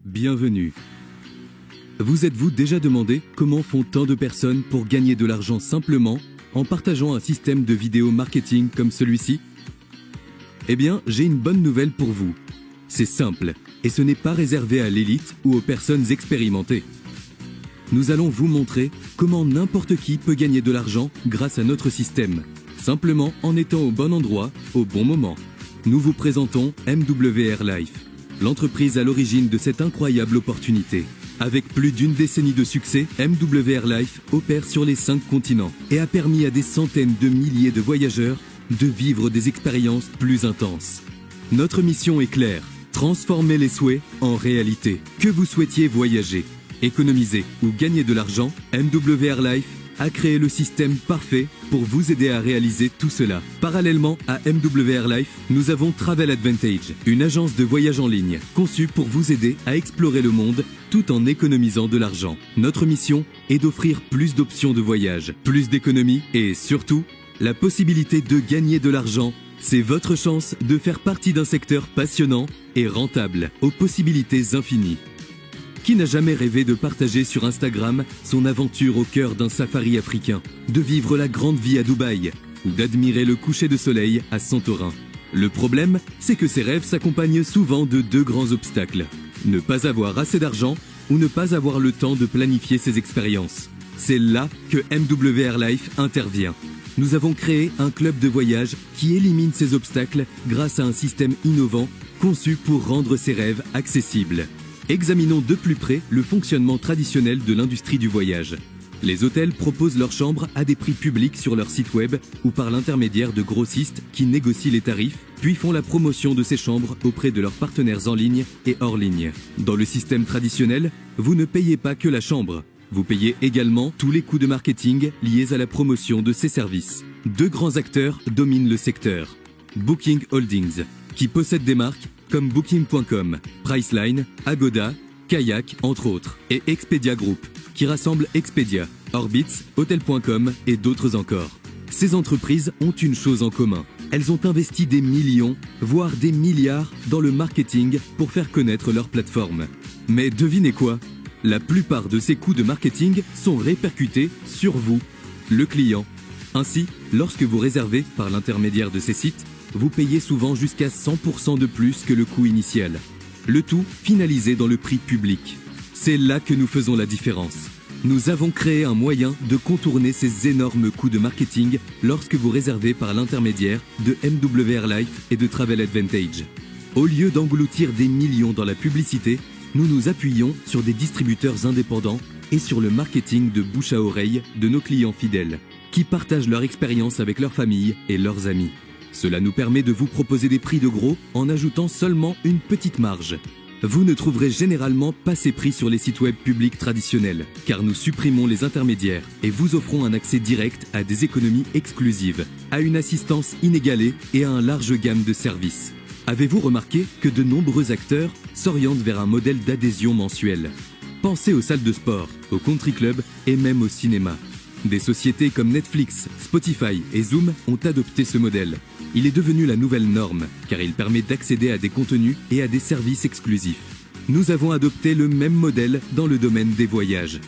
bienvenue. Vous êtes-vous déjà demandé comment font tant de personnes pour gagner de l'argent simplement en partageant un système de vidéo marketing comme celui-ci? Eh bien, j'ai une bonne nouvelle pour vous. C'est simple, et ce n'est pas réservé à l'élite ou aux personnes expérimentées. Nous allons vous montrer comment n'importe qui peut gagner de l'argent grâce à notre système, simplement en étant au bon endroit, au bon moment. Nous vous présentons MWR Life, l'entreprise à l'origine de cette incroyable opportunité. Avec plus d'une décennie de succès, MWR Life opère sur les 5 continents et a permis à des centaines de milliers de voyageurs de vivre des expériences plus intenses. Notre mission est claire, transformer les souhaits en réalité. Que vous souhaitiez voyager, économiser ou gagner de l'argent, MWR Life a créé le système parfait pour vous aider à réaliser tout cela. Parallèlement à MWR Life, nous avons Travel Advantage, une agence de voyage en ligne conçue pour vous aider à explorer le monde tout en économisant de l'argent. Notre mission est d'offrir plus d'options de voyage, plus d'économies et surtout, la possibilité de gagner de l'argent. C'est votre chance de faire partie d'un secteur passionnant et rentable, aux possibilités infinies. Qui n'a jamais rêvé de partager sur Instagram son aventure au cœur d'un safari africain, de vivre la grande vie à Dubaï ou d'admirer le coucher de soleil à Santorin? Le problème, c'est que ces rêves s'accompagnent souvent de 2 grands obstacles. Ne pas avoir assez d'argent ou ne pas avoir le temps de planifier ses expériences. C'est là que MWR Life intervient. Nous avons créé un club de voyage qui élimine ces obstacles grâce à un système innovant conçu pour rendre ces rêves accessibles. Examinons de plus près le fonctionnement traditionnel de l'industrie du voyage. Les hôtels proposent leurs chambres à des prix publics sur leur site web ou par l'intermédiaire de grossistes qui négocient les tarifs, puis font la promotion de ces chambres auprès de leurs partenaires en ligne et hors ligne. Dans le système traditionnel, vous ne payez pas que la chambre. Vous payez également tous les coûts de marketing liés à la promotion de ces services. 2 grands acteurs dominent le secteur. Booking Holdings, qui possède des marques comme Booking.com, Priceline, Agoda, Kayak, entre autres, et Expedia Group, qui rassemble Expedia, Orbitz, Hotel.com et d'autres encore. Ces entreprises ont une chose en commun. Elles ont investi des millions, voire des milliards, dans le marketing pour faire connaître leur plateforme. Mais devinez quoi ? La plupart de ces coûts de marketing sont répercutés sur vous, le client. Ainsi, lorsque vous réservez par l'intermédiaire de ces sites, vous payez souvent jusqu'à 100% de plus que le coût initial. Le tout finalisé dans le prix public. C'est là que nous faisons la différence. Nous avons créé un moyen de contourner ces énormes coûts de marketing lorsque vous réservez par l'intermédiaire de MWR Life et de Travel Advantage. Au lieu d'engloutir des millions dans la publicité, nous nous appuyons sur des distributeurs indépendants et sur le marketing de bouche à oreille de nos clients fidèles, qui partagent leur expérience avec leur famille et leurs amis. Cela nous permet de vous proposer des prix de gros en ajoutant seulement une petite marge. Vous ne trouverez généralement pas ces prix sur les sites web publics traditionnels, car nous supprimons les intermédiaires et vous offrons un accès direct à des économies exclusives, à une assistance inégalée et à un large gamme de services. Avez-vous remarqué que de nombreux acteurs s'orientent vers un modèle d'adhésion mensuelle? Pensez aux salles de sport, aux country clubs et même au cinéma. Des sociétés comme Netflix, Spotify et Zoom ont adopté ce modèle. Il est devenu la nouvelle norme, car il permet d'accéder à des contenus et à des services exclusifs. Nous avons adopté le même modèle dans le domaine des voyages.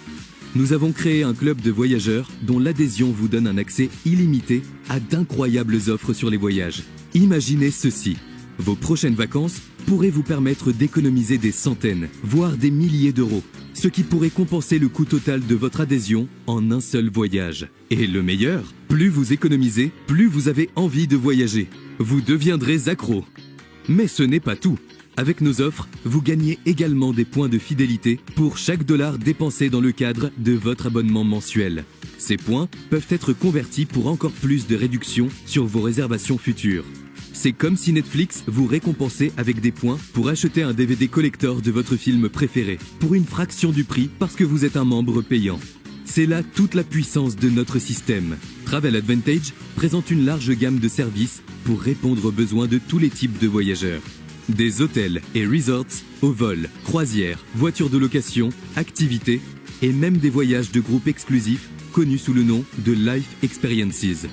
Nous avons créé un club de voyageurs dont l'adhésion vous donne un accès illimité à d'incroyables offres sur les voyages. Imaginez ceci. Vos prochaines vacances pourraient vous permettre d'économiser des centaines, voire des milliers d'euros, ce qui pourrait compenser le coût total de votre adhésion en un seul voyage. Et le meilleur, plus vous économisez, plus vous avez envie de voyager. Vous deviendrez accro. Mais ce n'est pas tout. Avec nos offres, vous gagnez également des points de fidélité pour chaque dollar dépensé dans le cadre de votre abonnement mensuel. Ces points peuvent être convertis pour encore plus de réductions sur vos réservations futures. C'est comme si Netflix vous récompensait avec des points pour acheter un DVD collector de votre film préféré, pour une fraction du prix parce que vous êtes un membre payant. C'est là toute la puissance de notre système. Travel Advantage présente une large gamme de services pour répondre aux besoins de tous les types de voyageurs. Des hôtels et resorts, au vol, croisières, voitures de location, activités et même des voyages de groupe exclusifs connus sous le nom de Life Experiences.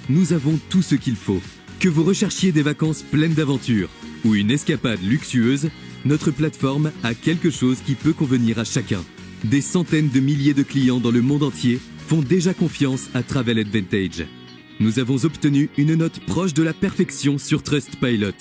Nous avons tout ce qu'il faut. Que vous recherchiez des vacances pleines d'aventures ou une escapade luxueuse, notre plateforme a quelque chose qui peut convenir à chacun. Des centaines de milliers de clients dans le monde entier font déjà confiance à Travel Advantage. Nous avons obtenu une note proche de la perfection sur Trustpilot.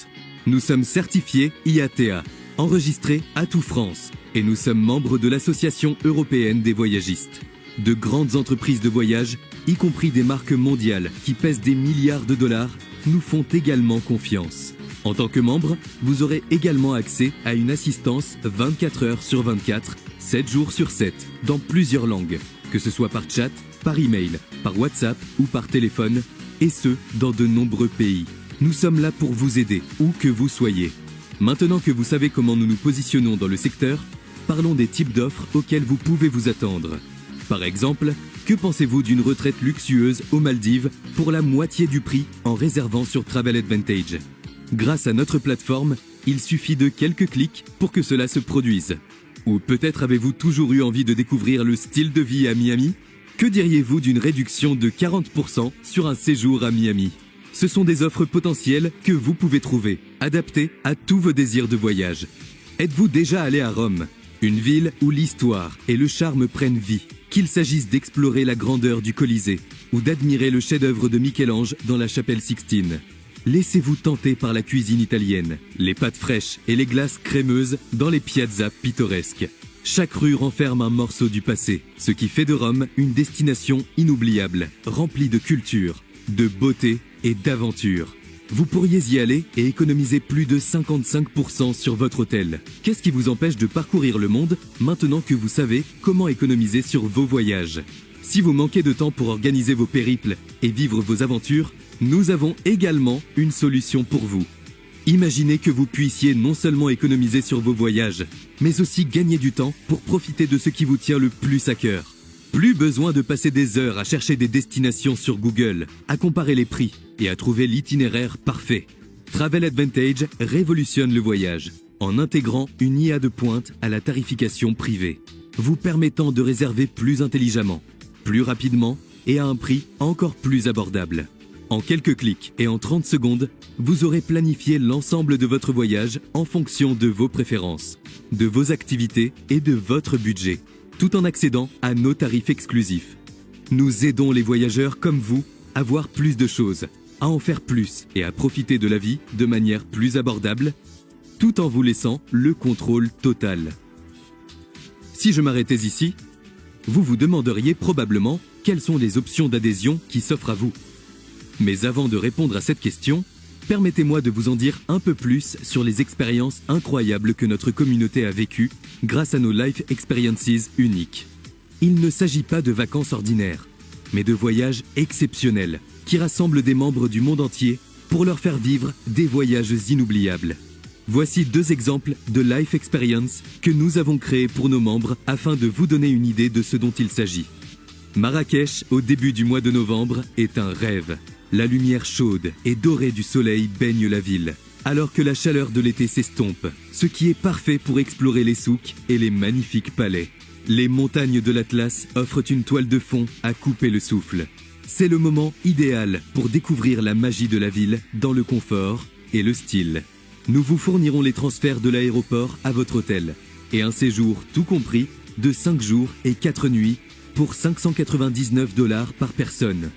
Nous sommes certifiés IATA, enregistrés Atout France, et nous sommes membres de l'Association européenne des voyagistes. De grandes entreprises de voyage, y compris des marques mondiales qui pèsent des milliards de dollars, nous font également confiance. En tant que membre, vous aurez également accès à une assistance 24 heures sur 24, 7 jours sur 7, dans plusieurs langues, que ce soit par chat, par email, par WhatsApp ou par téléphone, et ce, dans de nombreux pays. Nous sommes là pour vous aider, où que vous soyez. Maintenant que vous savez comment nous nous positionnons dans le secteur, parlons des types d'offres auxquelles vous pouvez vous attendre. Par exemple, que pensez-vous d'une retraite luxueuse aux Maldives pour la moitié du prix en réservant sur Travel Advantage ? Grâce à notre plateforme, il suffit de quelques clics pour que cela se produise. Ou peut-être avez-vous toujours eu envie de découvrir le style de vie à Miami ? Que diriez-vous d'une réduction de 40% sur un séjour à Miami ? Ce sont des offres potentielles que vous pouvez trouver, adaptées à tous vos désirs de voyage. Êtes-vous déjà allé à Rome ? Une ville où l'histoire et le charme prennent vie, qu'il s'agisse d'explorer la grandeur du Colisée ou d'admirer le chef-d'œuvre de Michel-Ange dans la chapelle Sixtine. Laissez-vous tenter par la cuisine italienne, les pâtes fraîches et les glaces crémeuses dans les piazzas pittoresques. Chaque rue renferme un morceau du passé, ce qui fait de Rome une destination inoubliable, remplie de culture, de beauté et d'aventure. Vous pourriez y aller et économiser plus de 55% sur votre hôtel. Qu'est-ce qui vous empêche de parcourir le monde maintenant que vous savez comment économiser sur vos voyages ? Si vous manquez de temps pour organiser vos périples et vivre vos aventures, nous avons également une solution pour vous. Imaginez que vous puissiez non seulement économiser sur vos voyages, mais aussi gagner du temps pour profiter de ce qui vous tient le plus à cœur. Plus besoin de passer des heures à chercher des destinations sur Google, à comparer les prix et à trouver l'itinéraire parfait. Travel Advantage révolutionne le voyage en intégrant une IA de pointe à la tarification privée, vous permettant de réserver plus intelligemment, plus rapidement et à un prix encore plus abordable. En quelques clics et en 30 secondes, vous aurez planifié l'ensemble de votre voyage en fonction de vos préférences, de vos activités et de votre budget, tout en accédant à nos tarifs exclusifs. Nous aidons les voyageurs comme vous à voir plus de choses, à en faire plus et à profiter de la vie de manière plus abordable, tout en vous laissant le contrôle total. Si je m'arrêtais ici, vous vous demanderiez probablement quelles sont les options d'adhésion qui s'offrent à vous. Mais avant de répondre à cette question, permettez-moi de vous en dire un peu plus sur les expériences incroyables que notre communauté a vécues grâce à nos Life Experiences uniques. Il ne s'agit pas de vacances ordinaires, mais de voyages exceptionnels qui rassemblent des membres du monde entier pour leur faire vivre des voyages inoubliables. Voici 2 exemples de Life Experience que nous avons créés pour nos membres afin de vous donner une idée de ce dont il s'agit. Marrakech, au début du mois de novembre, est un rêve. La lumière chaude et dorée du soleil baigne la ville, alors que la chaleur de l'été s'estompe, ce qui est parfait pour explorer les souks et les magnifiques palais. Les montagnes de l'Atlas offrent une toile de fond à couper le souffle. C'est le moment idéal pour découvrir la magie de la ville dans le confort et le style. Nous vous fournirons les transferts de l'aéroport à votre hôtel et un séjour tout compris de 5 jours et 4 nuits pour 599 $ par personne.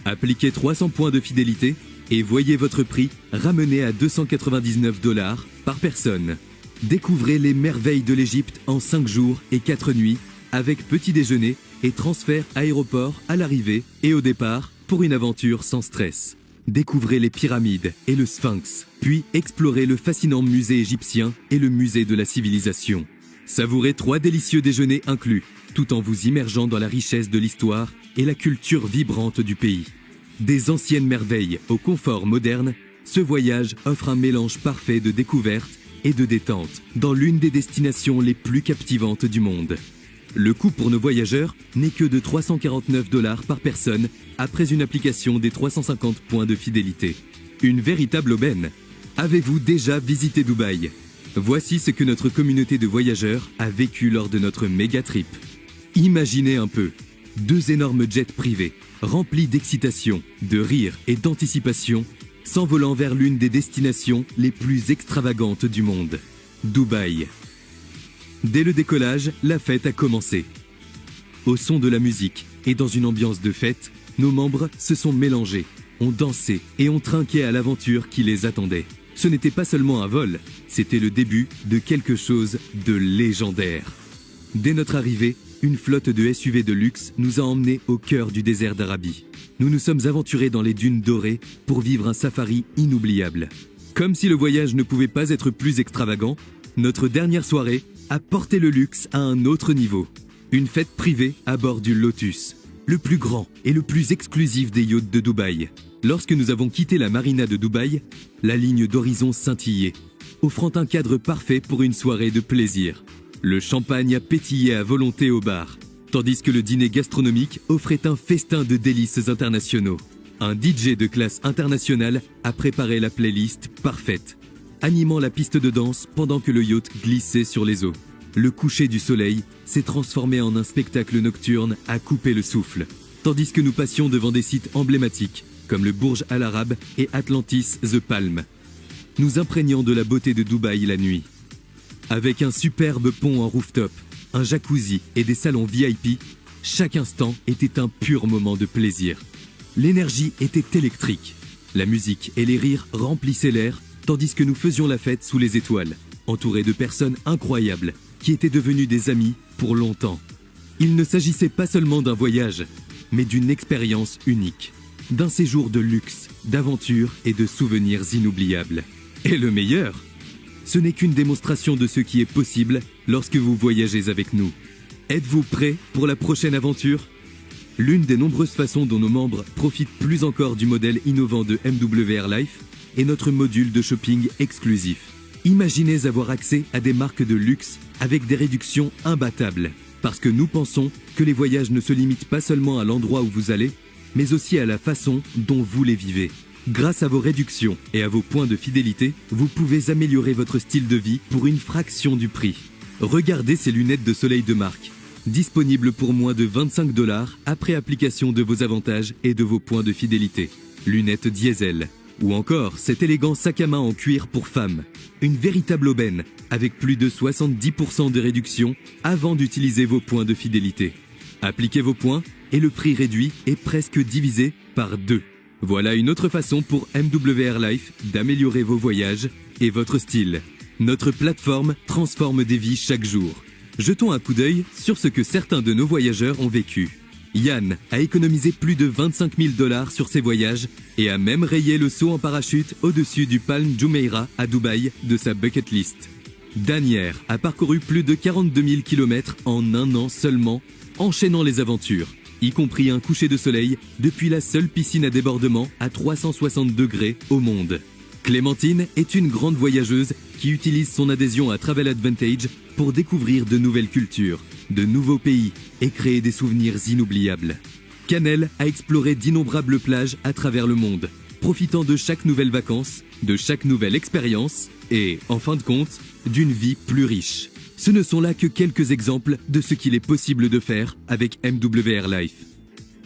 Appliquez 300 points de fidélité et voyez votre prix ramené à 299 $ par personne. Découvrez les merveilles de l'Égypte en 5 jours et 4 nuits avec petit déjeuner et transfert aéroport à l'arrivée et au départ pour une aventure sans stress. Découvrez les pyramides et le Sphinx, puis explorez le fascinant musée égyptien et le musée de la civilisation. Savourez 3 délicieux déjeuners inclus, tout en vous immergeant dans la richesse de l'histoire et la culture vibrante du pays. Des anciennes merveilles au confort moderne, ce voyage offre un mélange parfait de découverte et de détente dans l'une des destinations les plus captivantes du monde. Le coût pour nos voyageurs n'est que de 349 $ par personne après une application des 350 points de fidélité. Une véritable aubaine. Avez-vous déjà visité Dubaï ? Voici ce que notre communauté de voyageurs a vécu lors de notre méga trip. Imaginez un peu, 2 énormes jets privés, remplis d'excitation, de rire et d'anticipation, s'envolant vers l'une des destinations les plus extravagantes du monde. Dubaï. Dès le décollage, la fête a commencé. Au son de la musique et dans une ambiance de fête, nos membres se sont mélangés, ont dansé et ont trinqué à l'aventure qui les attendait. Ce n'était pas seulement un vol, c'était le début de quelque chose de légendaire. Dès notre arrivée, une flotte de SUV de luxe nous a emmenés au cœur du désert d'Arabie. Nous nous sommes aventurés dans les dunes dorées pour vivre un safari inoubliable. Comme si le voyage ne pouvait pas être plus extravagant, notre dernière soirée a porté le luxe à un autre niveau. Une fête privée à bord du Lotus, le plus grand et le plus exclusif des yachts de Dubaï. Lorsque nous avons quitté la marina de Dubaï, la ligne d'horizon scintillait, offrant un cadre parfait pour une soirée de plaisir. Le champagne a pétillé à volonté au bar, tandis que le dîner gastronomique offrait un festin de délices internationaux. Un DJ de classe internationale a préparé la playlist parfaite, animant la piste de danse pendant que le yacht glissait sur les eaux. Le coucher du soleil s'est transformé en un spectacle nocturne à couper le souffle, tandis que nous passions devant des sites emblématiques comme le Burj Al Arab et Atlantis The Palm, nous imprégnant de la beauté de Dubaï la nuit. Avec un superbe pont en rooftop, un jacuzzi et des salons VIP, chaque instant était un pur moment de plaisir. L'énergie était électrique. La musique et les rires remplissaient l'air, tandis que nous faisions la fête sous les étoiles, entourés de personnes incroyables, qui étaient devenues des amis pour longtemps. Il ne s'agissait pas seulement d'un voyage, mais d'une expérience unique. D'un séjour de luxe, d'aventure et de souvenirs inoubliables. Et le meilleur, ce n'est qu'une démonstration de ce qui est possible lorsque vous voyagez avec nous. Êtes-vous prêts pour la prochaine aventure ? L'une des nombreuses façons dont nos membres profitent plus encore du modèle innovant de MWR Life est notre module de shopping exclusif. Imaginez avoir accès à des marques de luxe avec des réductions imbattables. Parce que nous pensons que les voyages ne se limitent pas seulement à l'endroit où vous allez, mais aussi à la façon dont vous les vivez. Grâce à vos réductions et à vos points de fidélité, vous pouvez améliorer votre style de vie pour une fraction du prix. Regardez ces lunettes de soleil de marque, disponibles pour moins de 25 $ après application de vos avantages et de vos points de fidélité. Lunettes diesel. Ou encore cet élégant sac à main en cuir pour femmes. Une véritable aubaine, avec plus de 70% de réduction avant d'utiliser vos points de fidélité. Appliquez vos points et le prix réduit est presque divisé par 2. Voilà une autre façon pour MWR Life d'améliorer vos voyages et votre style. Notre plateforme transforme des vies chaque jour. Jetons un coup d'œil sur ce que certains de nos voyageurs ont vécu. Yann a économisé plus de 25 000 $ sur ses voyages et a même rayé le saut en parachute au-dessus du Palm Jumeirah à Dubaï de sa bucket list. Danière a parcouru plus de 42 000 km en un an seulement, enchaînant les aventures, y compris un coucher de soleil depuis la seule piscine à débordement à 360 degrés au monde. Clémentine est une grande voyageuse qui utilise son adhésion à Travel Advantage pour découvrir de nouvelles cultures, de nouveaux pays et créer des souvenirs inoubliables. Canel a exploré d'innombrables plages à travers le monde, profitant de chaque nouvelle vacance, de chaque nouvelle expérience et, en fin de compte, d'une vie plus riche. Ce ne sont là que quelques exemples de ce qu'il est possible de faire avec MWR Life.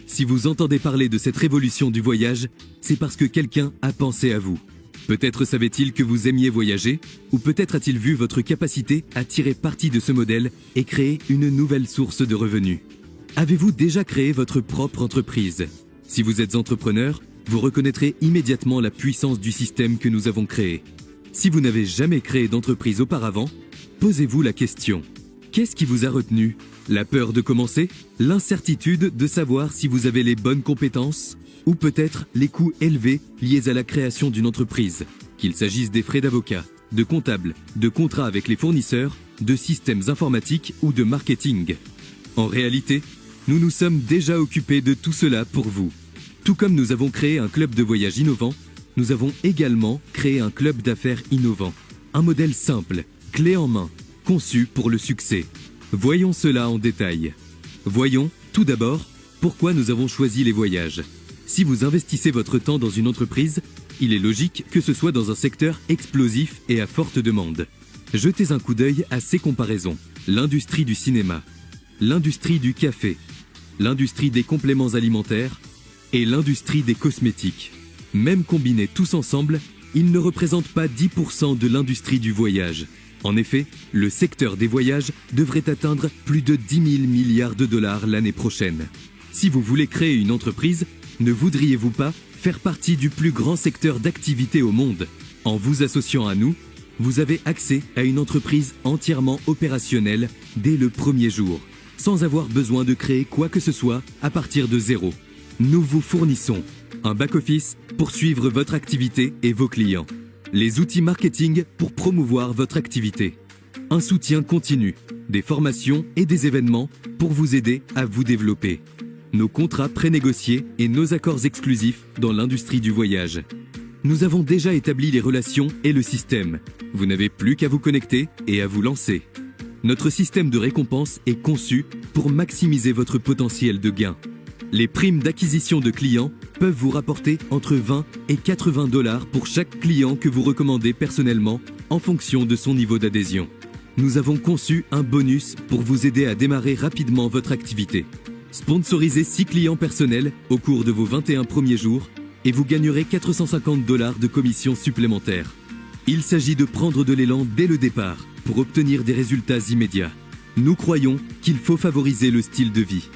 Si vous entendez parler de cette révolution du voyage, c'est parce que quelqu'un a pensé à vous. Peut-être savait-il que vous aimiez voyager, ou peut-être a-t-il vu votre capacité à tirer parti de ce modèle et créer une nouvelle source de revenus. Avez-vous déjà créé votre propre entreprise ? Si vous êtes entrepreneur, vous reconnaîtrez immédiatement la puissance du système que nous avons créé. Si vous n'avez jamais créé d'entreprise auparavant, posez-vous la question. Qu'est-ce qui vous a retenu ? La peur de commencer ? L'incertitude de savoir si vous avez les bonnes compétences ? Ou peut-être les coûts élevés liés à la création d'une entreprise, qu'il s'agisse des frais d'avocat, de comptable, de contrats avec les fournisseurs, de systèmes informatiques ou de marketing. En réalité, nous nous sommes déjà occupés de tout cela pour vous. Tout comme nous avons créé un club de voyage innovant, nous avons également créé un club d'affaires innovant. Un modèle simple, clé en main, conçu pour le succès. Voyons cela en détail. Voyons, tout d'abord, pourquoi nous avons choisi les voyages. Si vous investissez votre temps dans une entreprise, il est logique que ce soit dans un secteur explosif et à forte demande. Jetez un coup d'œil à ces comparaisons. L'industrie du cinéma, l'industrie du café, l'industrie des compléments alimentaires et l'industrie des cosmétiques. Même combinés tous ensemble, ils ne représentent pas 10% de l'industrie du voyage. En effet, le secteur des voyages devrait atteindre plus de 10 000 milliards de dollars l'année prochaine. Si vous voulez créer une entreprise, ne voudriez-vous pas faire partie du plus grand secteur d'activité au monde? En vous associant à nous, vous avez accès à une entreprise entièrement opérationnelle dès le premier jour, sans avoir besoin de créer quoi que ce soit à partir de zéro. Nous vous fournissons un back-office pour suivre votre activité et vos clients, les outils marketing pour promouvoir votre activité, un soutien continu, des formations et des événements pour vous aider à vous développer, nos contrats prénégociés et nos accords exclusifs dans l'industrie du voyage. Nous avons déjà établi les relations et le système. Vous n'avez plus qu'à vous connecter et à vous lancer. Notre système de récompense est conçu pour maximiser votre potentiel de gain. Les primes d'acquisition de clients peuvent vous rapporter entre 20 et 80 $ pour chaque client que vous recommandez personnellement en fonction de son niveau d'adhésion. Nous avons conçu un bonus pour vous aider à démarrer rapidement votre activité. Sponsorisez 6 clients personnels au cours de vos 21 premiers jours et vous gagnerez 450 $ de commissions supplémentaires. Il s'agit de prendre de l'élan dès le départ pour obtenir des résultats immédiats. Nous croyons qu'il faut favoriser le style de vie.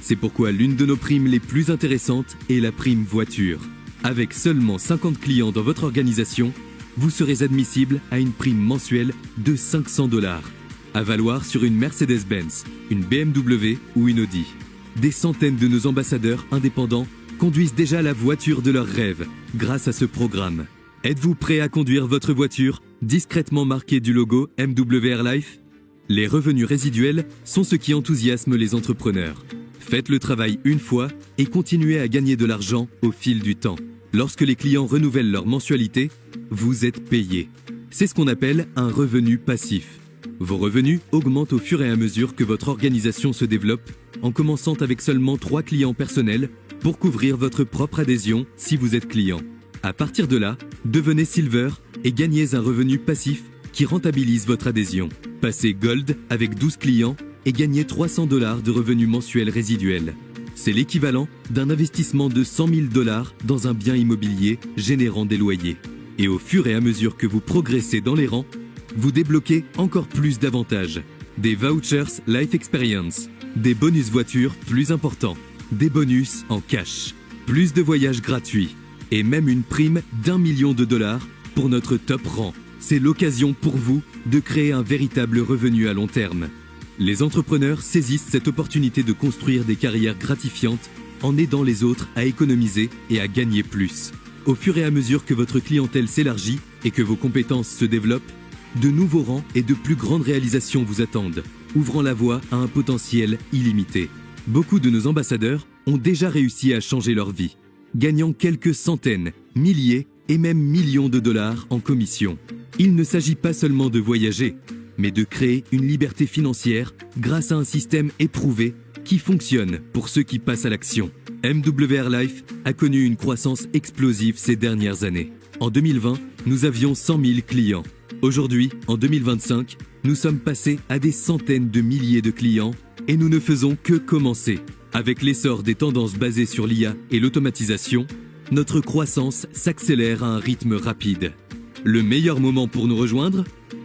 C'est pourquoi l'une de nos primes les plus intéressantes est la prime voiture. Avec seulement 50 clients dans votre organisation, vous serez admissible à une prime mensuelle de 500 $, à valoir sur une Mercedes-Benz, une BMW ou une Audi. Des centaines de nos ambassadeurs indépendants conduisent déjà la voiture de leurs rêves grâce à ce programme. Êtes-vous prêt à conduire votre voiture discrètement marquée du logo MWR Life? Les revenus résiduels sont ce qui enthousiasme les entrepreneurs. Faites le travail une fois et continuez à gagner de l'argent au fil du temps. Lorsque les clients renouvellent leur mensualité, vous êtes payé. C'est ce qu'on appelle un revenu passif. Vos revenus augmentent au fur et à mesure que votre organisation se développe, en commençant avec seulement 3 clients personnels pour couvrir votre propre adhésion si vous êtes client. À partir de là, devenez Silver et gagnez un revenu passif qui rentabilise votre adhésion. Passez Gold avec 12 clients et gagnez 300 $ de revenus mensuels résiduels. C'est l'équivalent d'un investissement de 100 000 $ dans un bien immobilier générant des loyers. Et au fur et à mesure que vous progressez dans les rangs, vous débloquez encore plus d'avantages. Des vouchers Life Experience, des bonus voitures plus importants, des bonus en cash, plus de voyages gratuits et même une prime d'1 million de $ pour notre top rang. C'est l'occasion pour vous de créer un véritable revenu à long terme. Les entrepreneurs saisissent cette opportunité de construire des carrières gratifiantes en aidant les autres à économiser et à gagner plus. Au fur et à mesure que votre clientèle s'élargit et que vos compétences se développent, de nouveaux rangs et de plus grandes réalisations vous attendent, ouvrant la voie à un potentiel illimité. Beaucoup de nos ambassadeurs ont déjà réussi à changer leur vie, gagnant quelques centaines, milliers et même millions de dollars en commission. Il ne s'agit pas seulement de voyager, mais de créer une liberté financière grâce à un système éprouvé qui fonctionne pour ceux qui passent à l'action. MWR Life a connu une croissance explosive ces dernières années. En 2020, nous avions 100 000 clients. Aujourd'hui, en 2025, nous sommes passés à des centaines de milliers de clients et nous ne faisons que commencer. Avec l'essor des tendances basées sur l'IA et l'automatisation, notre croissance s'accélère à un rythme rapide. Le meilleur moment pour nous rejoindre?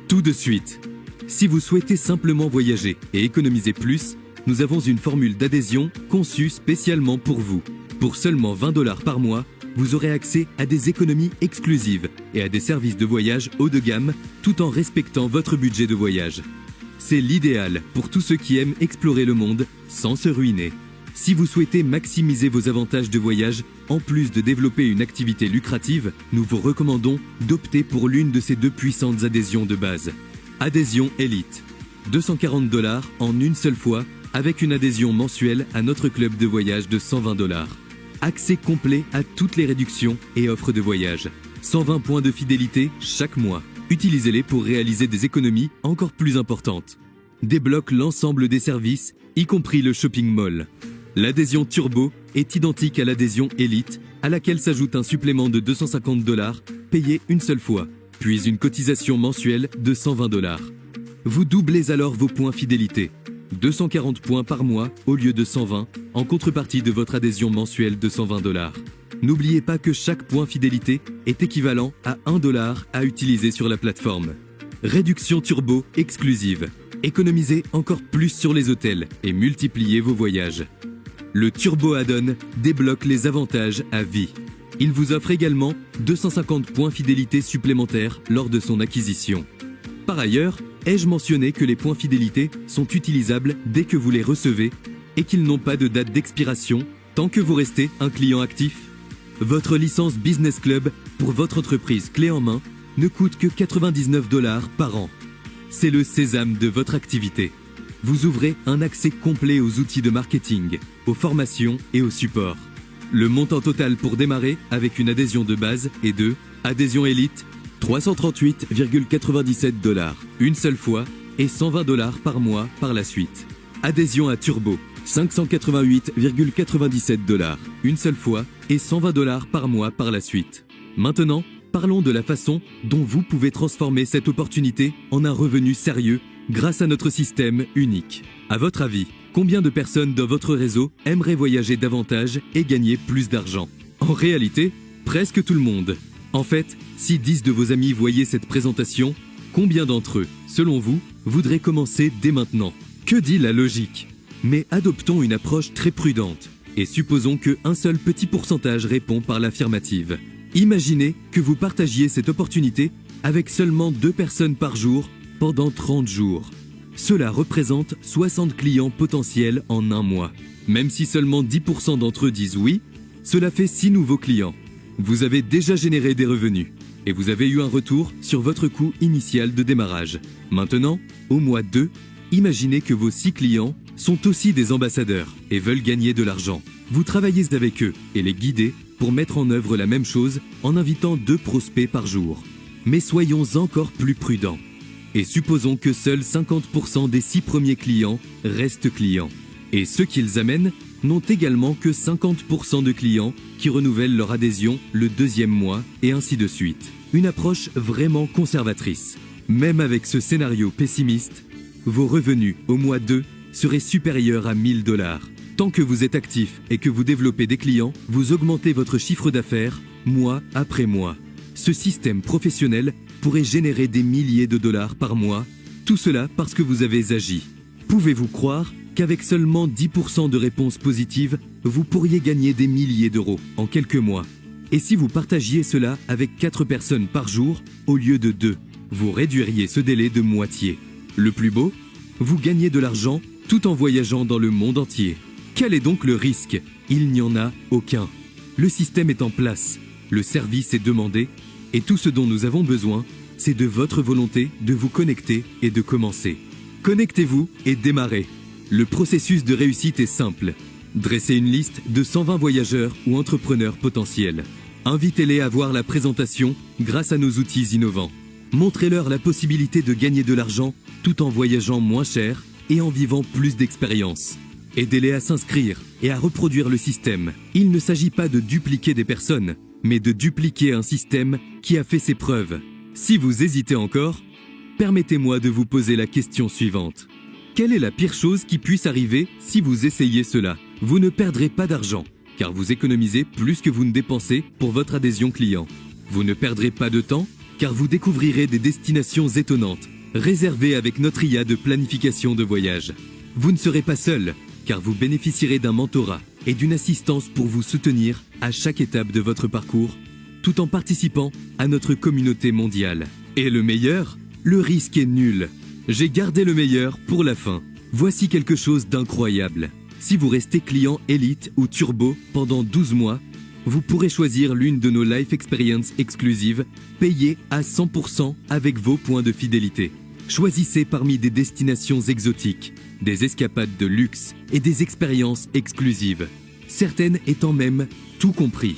Tout de suite. Si vous souhaitez simplement voyager et économiser plus, nous avons une formule d'adhésion conçue spécialement pour vous. Pour seulement 20 $ par mois, vous aurez accès à des économies exclusives et à des services de voyage haut de gamme tout en respectant votre budget de voyage. C'est l'idéal pour tous ceux qui aiment explorer le monde sans se ruiner. Si vous souhaitez maximiser vos avantages de voyage, en plus de développer une activité lucrative, nous vous recommandons d'opter pour l'une de ces deux puissantes adhésions de base. Adhésion Elite. 240 $ en une seule fois avec une adhésion mensuelle à notre club de voyage de 120 $. Accès complet à toutes les réductions et offres de voyage. 120 points de fidélité chaque mois. Utilisez-les pour réaliser des économies encore plus importantes. Débloque l'ensemble des services, y compris le shopping mall. L'adhésion Turbo est identique à l'adhésion Elite, à laquelle s'ajoute un supplément de 250 $ payé une seule fois, puis une cotisation mensuelle de 120 $. Vous doublez alors vos points fidélité. 240 points par mois au lieu de 120 en contrepartie de votre adhésion mensuelle de 120 $. N'oubliez pas que chaque point fidélité est équivalent à 1 $ à utiliser sur la plateforme. Réduction turbo exclusive. Économisez encore plus sur les hôtels et multipliez vos voyages. Le Turbo Add-on débloque les avantages à vie. Il vous offre également 250 points fidélité supplémentaires lors de son acquisition. Par ailleurs, ai-je mentionné que les points fidélité sont utilisables dès que vous les recevez et qu'ils n'ont pas de date d'expiration tant que vous restez un client actif? Votre licence Business Club pour votre entreprise clé en main ne coûte que 99 $ par an. C'est le sésame de votre activité. Vous ouvrez un accès complet aux outils de marketing, aux formations et au support. Le montant total pour démarrer avec une adhésion de base est de adhésion élite 338,97 $, une seule fois, et 120 $ par mois par la suite. Adhésion à Turbo 588,97 $, une seule fois, et 120 $ par mois par la suite. Maintenant, parlons de la façon dont vous pouvez transformer cette opportunité en un revenu sérieux grâce à notre système unique. À votre avis, combien de personnes dans votre réseau aimeraient voyager davantage et gagner plus d'argent? En réalité, presque tout le monde. En fait, si 10 de vos amis voyaient cette présentation, combien d'entre eux, selon vous, voudraient commencer dès maintenant? Que dit la logique? Mais adoptons une approche très prudente et supposons qu'un seul petit pourcentage répond par l'affirmative. Imaginez que vous partagiez cette opportunité avec seulement 2 personnes par jour pendant 30 jours. Cela représente 60 clients potentiels en un mois. Même si seulement 10% d'entre eux disent oui, cela fait 6 nouveaux clients. Vous avez déjà généré des revenus et vous avez eu un retour sur votre coût initial de démarrage. Maintenant, au mois 2, imaginez que vos 6 clients sont aussi des ambassadeurs et veulent gagner de l'argent. Vous travaillez avec eux et les guidez pour mettre en œuvre la même chose en invitant 2 prospects par jour. Mais soyons encore plus prudents. Et supposons que seuls 50% des 6 premiers clients restent clients. Et ceux qu'ils amènent n'ont également que 50% de clients qui renouvellent leur adhésion le 2e mois et ainsi de suite. Une approche vraiment conservatrice. Même avec ce scénario pessimiste, vos revenus au mois 2 seraient supérieurs à 1000 $. Tant que vous êtes actif et que vous développez des clients, vous augmentez votre chiffre d'affaires mois après mois. Ce système professionnel pourrait générer des milliers de dollars par mois, tout cela parce que vous avez agi. Pouvez-vous croire qu'avec seulement 10% de réponses positives, vous pourriez gagner des milliers d'euros en quelques mois? Et si vous partagiez cela avec 4 personnes par jour au lieu de 2, vous réduiriez ce délai de moitié. Le plus beau, vous gagnez de l'argent tout en voyageant dans le monde entier. Quel est donc le risque? Il n'y en a aucun. Le système est en place, le service est demandé, et tout ce dont nous avons besoin, c'est de votre volonté de vous connecter et de commencer. Connectez-vous et démarrez. Le processus de réussite est simple. Dressez une liste de 120 voyageurs ou entrepreneurs potentiels. Invitez-les à voir la présentation grâce à nos outils innovants. Montrez-leur la possibilité de gagner de l'argent tout en voyageant moins cher et en vivant plus d'expériences. Aidez-les à s'inscrire et à reproduire le système. Il ne s'agit pas de dupliquer des personnes, mais de dupliquer un système qui a fait ses preuves. Si vous hésitez encore, permettez-moi de vous poser la question suivante. Quelle est la pire chose qui puisse arriver si vous essayez cela? Vous ne perdrez pas d'argent, car vous économisez plus que vous ne dépensez pour votre adhésion client. Vous ne perdrez pas de temps, car vous découvrirez des destinations étonnantes, réservées avec notre IA de planification de voyage. Vous ne serez pas seul, car vous bénéficierez d'un mentorat et d'une assistance pour vous soutenir à chaque étape de votre parcours, tout en participant à notre communauté mondiale. Et le meilleur, le risque est nul. J'ai gardé le meilleur pour la fin. Voici quelque chose d'incroyable. Si vous restez client Elite ou Turbo pendant 12 mois, vous pourrez choisir l'une de nos Life Experience exclusives, payées à 100% avec vos points de fidélité. Choisissez parmi des destinations exotiques, des escapades de luxe et des expériences exclusives, certaines étant même tout compris.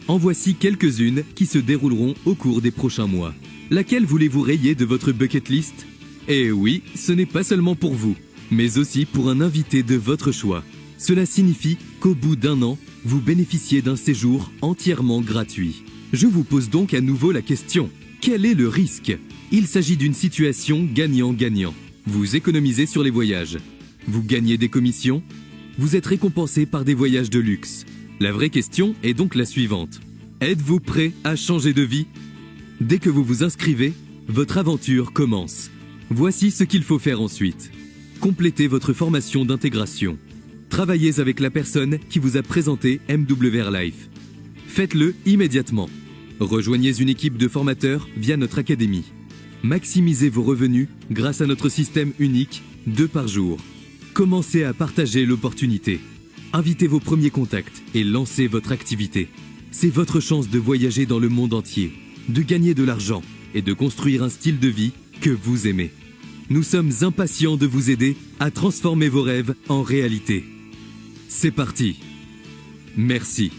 En voici quelques-unes qui se dérouleront au cours des prochains mois. Laquelle voulez-vous rayer de votre bucket list? Eh oui, ce n'est pas seulement pour vous, mais aussi pour un invité de votre choix. Cela signifie qu'au bout d'un an, vous bénéficiez d'un séjour entièrement gratuit. Je vous pose donc à nouveau la question. Quel est le risque? Il s'agit d'une situation gagnant-gagnant. Vous économisez sur les voyages. Vous gagnez des commissions. Vous êtes récompensé par des voyages de luxe. La vraie question est donc la suivante. Êtes-vous prêt à changer de vie? Dès que vous vous inscrivez, votre aventure commence. Voici ce qu'il faut faire ensuite. Complétez votre formation d'intégration. Travaillez avec la personne qui vous a présenté MWR Life. Faites-le immédiatement. Rejoignez une équipe de formateurs via notre académie. Maximisez vos revenus grâce à notre système unique, 2 par jour. Commencez à partager l'opportunité. Invitez vos premiers contacts et lancez votre activité. C'est votre chance de voyager dans le monde entier, de gagner de l'argent et de construire un style de vie que vous aimez. Nous sommes impatients de vous aider à transformer vos rêves en réalité. C'est parti. Merci.